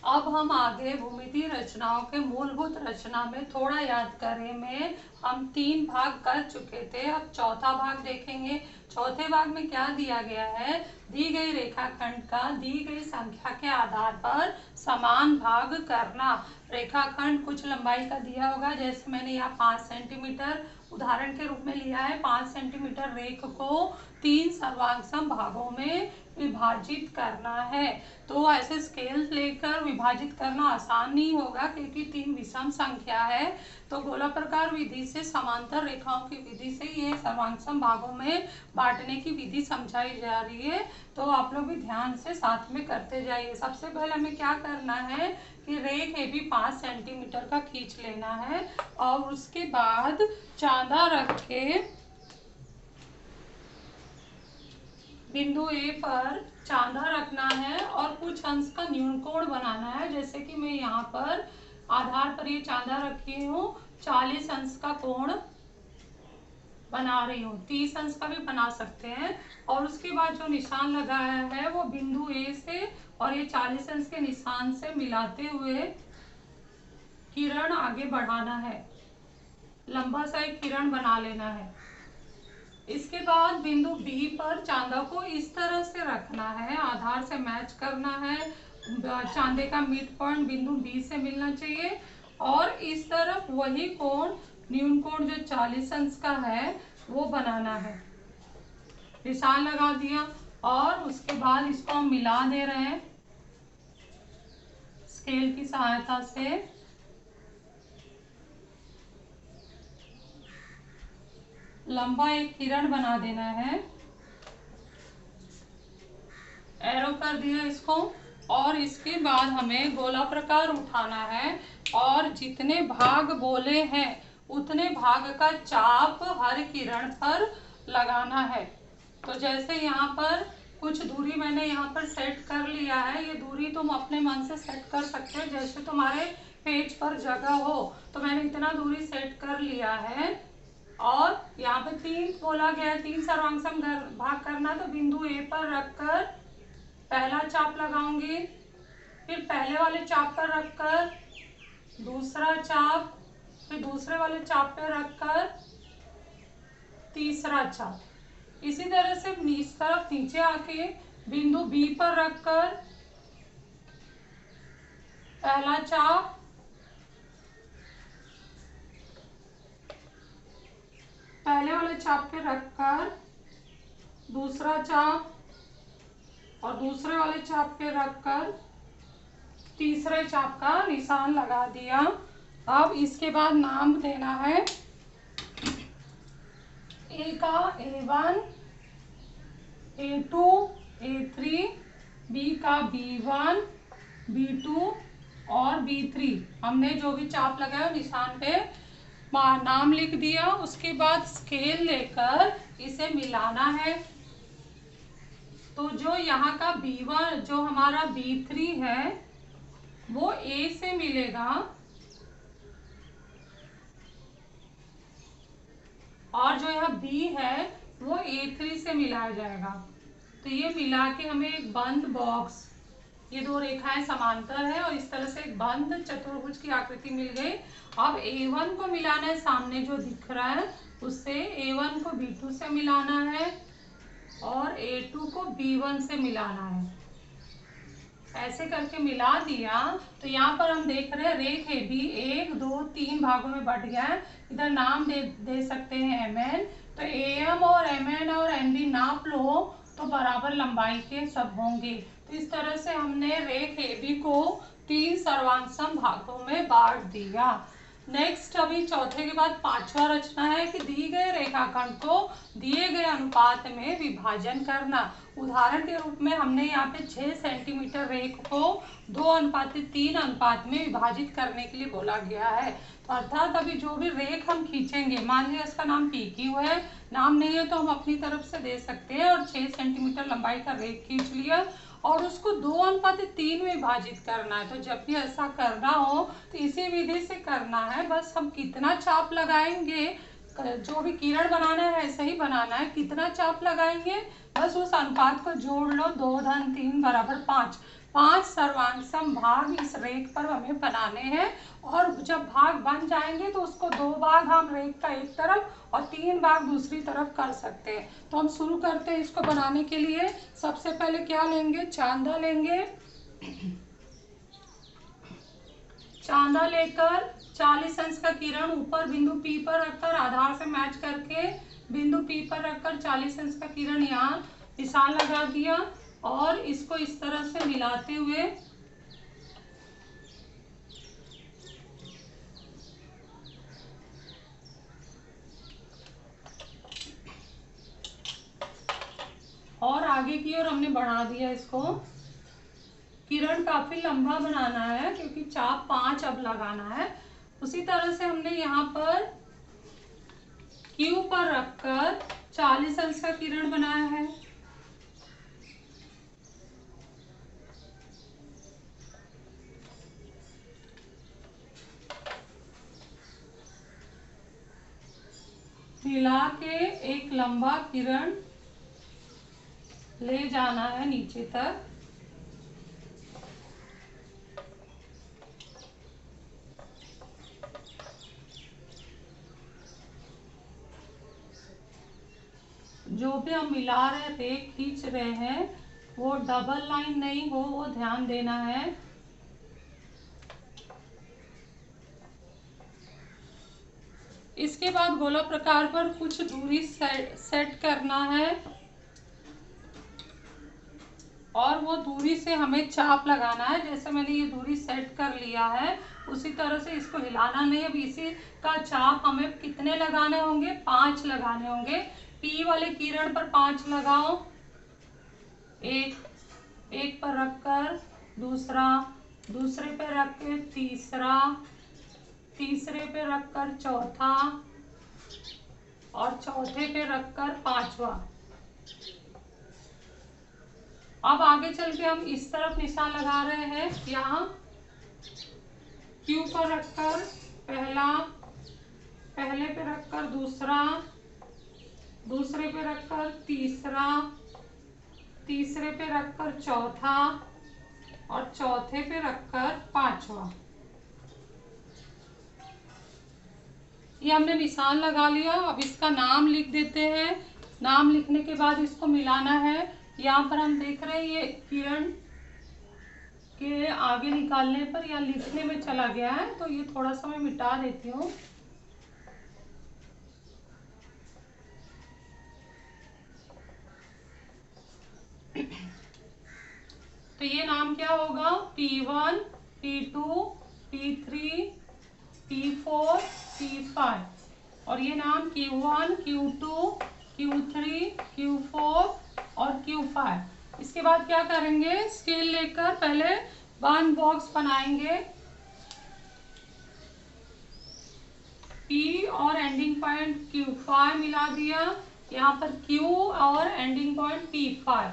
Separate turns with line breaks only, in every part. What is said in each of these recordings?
अब हम आगे भूमितीय रचनाओं के मूलभूत रचना में थोड़ा याद करें में हम 3 भाग कर चुके थे। अब चौथा भाग देखेंगे। चौथे भाग में क्या दिया गया है, दी गई रेखाखंड का दी गई संख्या के आधार पर समान भाग करना। रेखाखंड कुछ लंबाई का दिया होगा, जैसे मैंने यहाँ 5 सेंटीमीटर उदाहरण के रूप में लिया है। 5 सेंटीमीटर रेख को 3 सर्वांग भागों में विभाजित करना है। तो ऐसे स्केल लेकर विभाजित करना आसान नहीं होगा, क्योंकि 3 विषम संख्या है। तो गोलाप्रकार विधि से समांतर रेखाओं की विधि से ये सर्वांग भागों में बांटने की विधि समझाई जा रही है। तो आप लोग भी ध्यान से साथ में करते जाइए। सबसे पहले हमें क्या करना है कि रेख ए भी 5 सेंटीमीटर का खींच लेना है और उसके बाद चांदा रख के बिंदु ए पर चांदा रखना है और कुछ अंश का न्यून कोण बनाना है। जैसे कि मैं यहाँ पर आधार पर ये चांदा रखी हूँ, 40 अंश का कोण बना रही हूँ। 30 अंश का भी बना सकते हैं। और उसके बाद जो निशान लगाया है वो बिंदु ए से और ये 40 अंश के निशान से मिलाते हुए किरण आगे बढ़ाना है। लंबा सा एक किरण बना लेना है। इसके बाद बिंदु बी पर चांदा को इस तरह से रखना है, आधार से मैच करना है। चांदे का मिड पॉइंट बिंदु बी से मिलना चाहिए और इस तरफ वही कोण न्यून कोण जो 40 अंश का है वो बनाना है। निशान लगा दिया और उसके बाद इसको हम मिला दे रहे हैं स्केल की सहायता से। लंबा एक किरण बना देना है, एरो कर दिया इसको। और इसके बाद हमें गोला प्रकार उठाना है और जितने भाग बोले हैं उतने भाग का चाप हर किरण पर लगाना है। तो जैसे यहाँ पर कुछ दूरी मैंने यहाँ पर सेट कर लिया है, ये दूरी तुम अपने मन से सेट कर सकते हो जैसे तुम्हारे पेज पर जगह हो। तो मैंने इतना दूरी सेट कर लिया है और यहाँ पे 3 बोला गया, 3 सर्वांग भाग करना। तो बिंदु ए पर रखकर पहला चाप लगाऊंगी, फिर पहले वाले चाप पर रखकर दूसरा चाप, फिर दूसरे वाले चाप पर रखकर तीसरा चाप। इसी तरह से इस तरफ नीचे आके बिंदु बी पर रखकर पहला चाप, पहले वाले चाप पे रखकर दूसरा चाप और दूसरे वाले चाप पे रखकर तीसरे चाप का निशान लगा दिया। अब इसके बाद नाम देना है ए का A1, A2, A3, बी का B1, B2 और B3। हमने जो भी चाप लगाया निशान पे नाम लिख दिया। उसके बाद स्केल लेकर इसे मिलाना है। तो जो यहाँ का B1 जो हमारा B3 है वो A से मिलेगा और जो यहाँ B है वो A3 से मिलाया जाएगा। तो ये मिला के हमें एक बंद बॉक्स, ये 2 रेखाएं समांतर है और इस तरह से एक बंद चतुर्भुज की आकृति मिल गई। अब A1 को मिलाना है, सामने जो दिख रहा है उससे A1 को B2 से मिलाना है और A2 को B1 से मिलाना है। ऐसे करके मिला दिया। तो यहाँ पर हम देख रहे हैं रेख ए भी 1, 2, 3 भागों में बट गया है। इधर नाम दे सकते हैं MN। तो AM और MN और NB नाप लो तो बराबर लंबाई के सब होंगे। तो इस तरह से हमने रेख AB को 3 सर्वांग भागों में बांट दिया। नेक्स्ट अभी चौथे के बाद 5वां रचना है कि दी गए रेखाखंड को दिए गए अनुपात में विभाजन करना। उदाहरण के रूप में हमने यहाँ पे 6 सेंटीमीटर रेख को 2:3 अनुपात में विभाजित करने के लिए बोला गया है। तो अर्थात अभी जो भी रेख हम खींचेंगे, मान लिया इसका नाम PQ है, नाम नहीं है तो हम अपनी तरफ से दे सकते हैं। और 6 सेंटीमीटर लंबाई का रेख खींच लिया और उसको 2:3 में विभाजित करना है। तो जब भी ऐसा करना हो तो इसी विधि से करना है। बस हम कितना चाप लगाएंगे, जो भी किरण बनाना है ऐसे ही बनाना है। कितना चाप लगाएंगे बस उस अनुपात को जोड़ लो, 2 धन 3 बराबर 5। 5 सर्वांग भाग इस रेख पर हमें बनाने हैं। और जब भाग बन जाएंगे तो उसको 2 भाग हम रेख का एक तरफ और 3 भाग दूसरी तरफ कर सकते हैं। तो हम शुरू करते हैं इसको बनाने के लिए। सबसे पहले क्या लेंगे, चांदा लेंगे। चांदा लेकर 40 अंश का किरण ऊपर बिंदु P पर रखकर आधार से मैच करके बिंदु P पर रखकर 40 अंश का किरण यहाँ निशान लगा दिया और इसको इस तरह से मिलाते हुए और आगे की ओर हमने बढ़ा दिया इसको। किरण काफी लंबा बनाना है क्योंकि चाप 5 अब लगाना है। उसी तरह से हमने यहाँ पर Q पर रखकर 40 अंश का किरण बनाया है। मिला के एक लंबा किरण ले जाना है नीचे तक। जो भी हम मिला रहे रेख खींच रहे हैं वो डबल लाइन नहीं हो, वो ध्यान देना है। इसके बाद गोला प्रकार पर कुछ दूरी सेट करना है और वो दूरी से हमें चाप लगाना है। जैसे मैंने ये दूरी सेट कर लिया है उसी तरह से इसको हिलाना नहीं। अब इसी का चाप हमें कितने लगाने होंगे, 5 लगाने होंगे। P वाले किरण पर 5 लगाओ। एक पर रखकर दूसरा, दूसरे पे रख के तीसरा, तीसरे पे रखकर चौथा और चौथे पे रखकर 5वां। अब आगे चल के हम इस तरफ निशान लगा रहे हैं। यहाँ Q पर रखकर पहला, पहले पे रखकर दूसरा, दूसरे पे रखकर तीसरा, तीसरे पे रखकर चौथा और चौथे पे रखकर 5वां। ये हमने निशान लगा लिया। अब इसका नाम लिख देते हैं। नाम लिखने के बाद इसको मिलाना है। यहाँ पर हम देख रहे हैं ये किरण के आगे निकालने पर या लिखने में चला गया है, तो ये थोड़ा सा मैं मिटा देती हूँ। तो ये नाम क्या होगा, P1, P2, P3, P4, P5 और ये नाम Q1, Q2, Q3, Q4 और Q5। इसके बाद क्या करेंगे, स्केल लेकर पहले 1 बॉक्स बनाएंगे। P और एंडिंग पॉइंट Q5 मिला दिया, यहाँ पर Q और एंडिंग पॉइंट P5।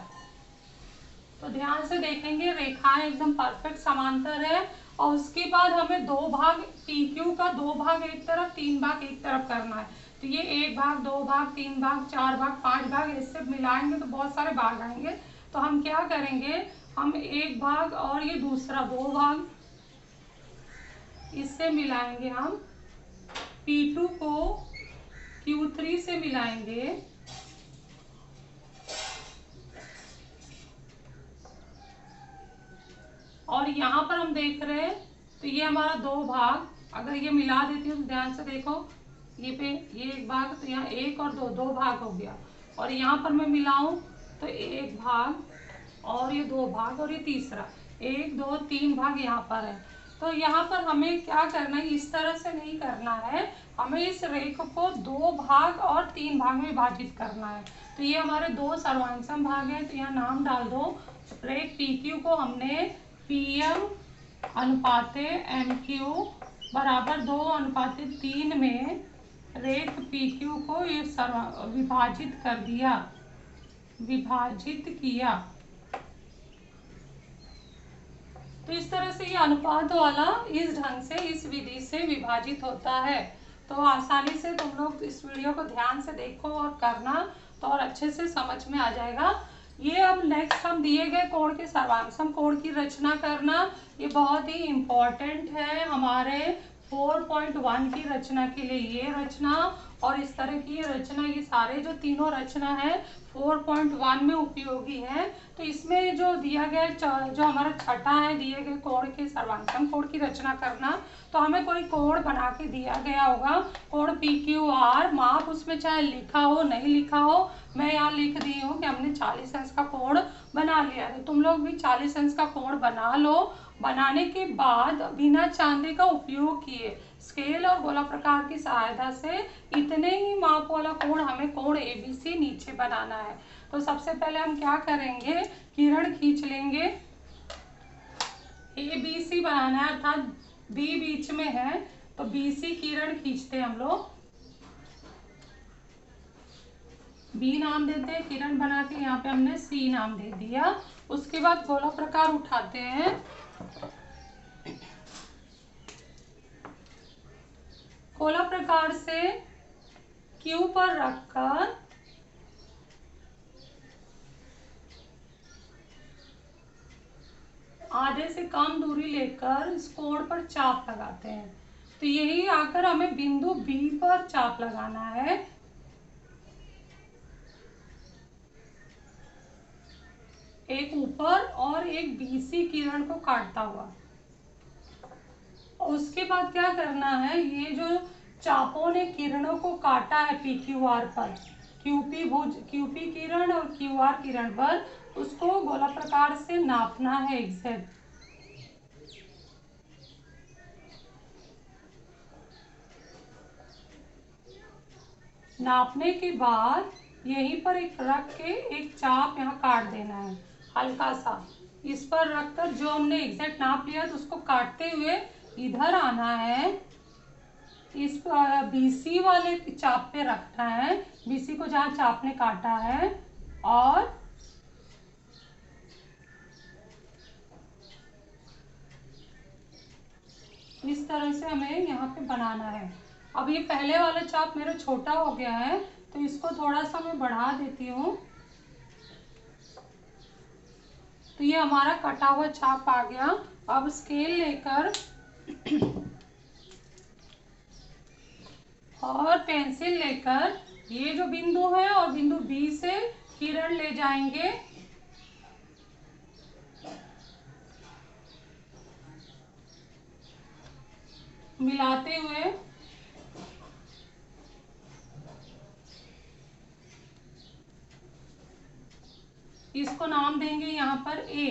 तो ध्यान से देखेंगे रेखाएं एकदम परफेक्ट समांतर है। और उसके बाद हमें 2 भाग PQ का 2 भाग एक तरफ 3 भाग एक तरफ करना है। तो ये 1 भाग 2 भाग 3 भाग 4 भाग 5 भाग इससे मिलाएंगे तो बहुत सारे भाग आएंगे। तो हम क्या करेंगे, हम 1 भाग और ये दूसरा 2 भाग इससे मिलाएंगे। हम P2 को Q3 से मिलाएंगे और यहाँ पर हम देख रहे हैं तो ये हमारा 2 भाग, अगर ये मिला देती हूँ तो ध्यान से देखो, ये 1 भाग, तो यहाँ 1 और 2 भाग हो गया। और यहाँ पर मैं मिलाऊं तो 1 भाग और ये 2 भाग और ये तीसरा 1 2 3 भाग यहाँ पर है। तो यहाँ पर हमें क्या करना है, इस तरह से नहीं करना है, हमें इस रेख को 2 भाग और 3 भाग में विभाजित करना है। तो ये हमारे 2 सर्वांग भाग हैं। तो यहाँ नाम डाल दो। रेख PQ को हमने PM अनुपाते MQ बराबर 2:3 में रेख PQ को ये विभाजित कर दिया, विभाजित किया। तो इस तरह से ये अनुपात वाला इस ढंग से, इस विधि से विभाजित होता है। तो आसानी से तुम लोग इस वीडियो को ध्यान से देखो और करना, तो और अच्छे से समझ में आ जाएगा। ये अब नेक्स्ट हम दिए गए कोण के सर्वांगसम कोण की रचना करना, ये बहुत ही इम्पोर्टेंट है हमारे 4.1 की रचना के लिए। ये रचना और इस तरह की ये रचना, ये सारे जो तीनों रचना है 4.1 में उपयोगी है। तो इसमें जो दिया गया जो हमारा छठा है दिए गए कोण के सर्वांगसम कोण की रचना करना, तो हमें कोई कोण बना के दिया गया होगा, कोण PQR। माप उसमें चाहे लिखा हो नहीं लिखा हो, मैं यहाँ लिख दी हूँ कि हमने 40 अंश का कोण बना लिया। तो तुम लोग भी 40 अंश का कोण बना लो। बनाने के बाद बिना चांदी का उपयोग किए स्केल और गोला प्रकार की सहायता से इतने ही माप वाला कोण हमें कोण ABC नीचे बनाना है। तो सबसे पहले हम क्या करेंगे, किरण खींच लेंगे। ABC बनाना है, अर्थात B बीच में है, तो BC किरण खींचते हैं हम लोग। B नाम देते हैं, किरण बना के यहाँ पे हमने C नाम दे दिया। उसके बाद गोला प्रकार उठाते हैं। गोला प्रकार से Q पर रखकर आधे से कम दूरी लेकर इस कोण पर चाप लगाते हैं। तो यही आकर हमें बिंदु B पर चाप लगाना है। एक ऊपर और एक BC किरण को काटता हुआ। उसके बाद क्या करना है, ये जो चापों ने किरणों को काटा है PQR पर, QP किरण और QR किरण पर, उसको गोला प्रकार से नापना है एग्जैक्ट। नापने के बाद यहीं पर एक रख के एक चाप यहाँ काट देना है हल्का सा। इस पर रखकर जो हमने एग्जैक्ट नाप लिया तो उसको काटते हुए इधर आना है, इस BC वाले चाप पे रखना है, BC को जहाँ चाप ने काटा है, और इस तरह से हमें यहाँ पे बनाना है। अब ये पहले वाला चाप मेरा छोटा हो गया है, तो इसको थोड़ा सा मैं बढ़ा देती हूँ। तो ये हमारा कटा हुआ चाप आ गया। अब स्केल लेकर और पेंसिल लेकर ये जो बिंदु है और बिंदु B से किरण ले जाएंगे। मिलाते हुए इसको नाम देंगे यहाँ पर A।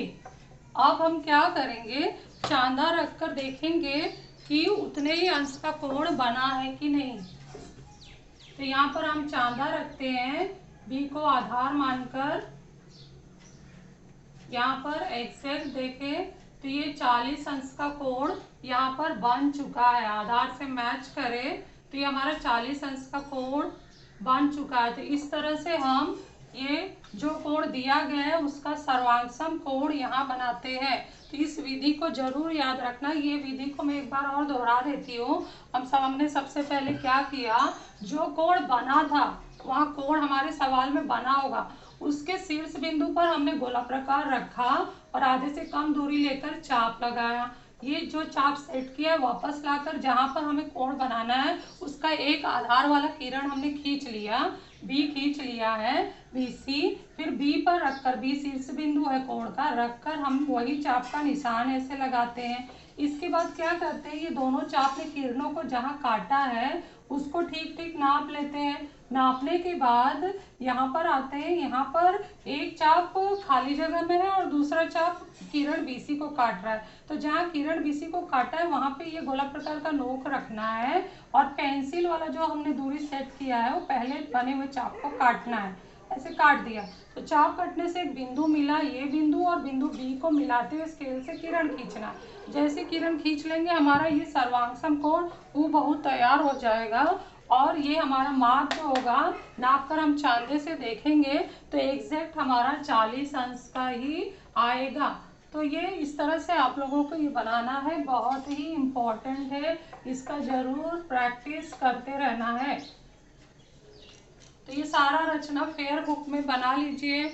अब हम क्या करेंगे, चांदा रखकर देखेंगे कि उतने ही अंश का कोण बना है कि नहीं। तो यहाँ पर हम चांदा रखते हैं, B को आधार मानकर। यहाँ पर एग्जैक्ट देखें तो ये 40 अंश का कोण यहाँ पर बन चुका है। आधार से मैच करें तो ये हमारा 40 अंश का कोण बन चुका है। तो इस तरह से हम ये जो कोण दिया गया है उसका सर्वांगसम कोण यहाँ बनाते हैं। तो इस विधि को जरूर याद रखना। ये विधि को मैं एक बार और दोहरा देती हूँ। हमने सबसे पहले क्या किया, जो कोण बना था वहाँ कोण हमारे सवाल में बना होगा, उसके शीर्ष बिंदु पर हमने गोला प्रकार रखा और आधे से कम दूरी लेकर चाप लगाया। ये जो चाप सेट किया वापस लाकर जहां पर हमें कोण बनाना है उसका एक आधार वाला किरण हमने खींच लिया, B खींच लिया है, BC। फिर B पर रखकर, B शीर्ष बिंदु है कोण का, रखकर हम वही चाप का निशान ऐसे लगाते हैं। इसके बाद क्या करते हैं, ये दोनों चाप ने किरणों को जहाँ काटा है उसको ठीक ठीक नाप लेते हैं। नापने के बाद यहाँ पर आते हैं, यहाँ पर एक चाप खाली जगह में है और दूसरा चाप किरण BC को काट रहा है। तो जहाँ किरण BC को काटा है वहाँ पे ये गोला प्रकार का नोक रखना है और पेंसिल वाला जो हमने दूरी सेट किया है वो पहले बने हुए चाप को काटना है। ऐसे काट दिया तो चाप कटने से एक बिंदु मिला, ये बिंदु और बिंदु B को मिलाते हुए स्केल से किरण खींचना। जैसे किरण खींच लेंगे हमारा ये सर्वांगसम कोण हूबहू तैयार हो जाएगा। और ये हमारा माप जो होगा नाप कर हम चांदे से देखेंगे तो एग्जैक्ट हमारा 40 अंश का ही आएगा। तो ये इस तरह से आप लोगों को ये बनाना है, बहुत ही इम्पोर्टेंट है, इसका जरूर प्रैक्टिस करते रहना है। तो ये सारा रचना फेयर बुक में बना लीजिए।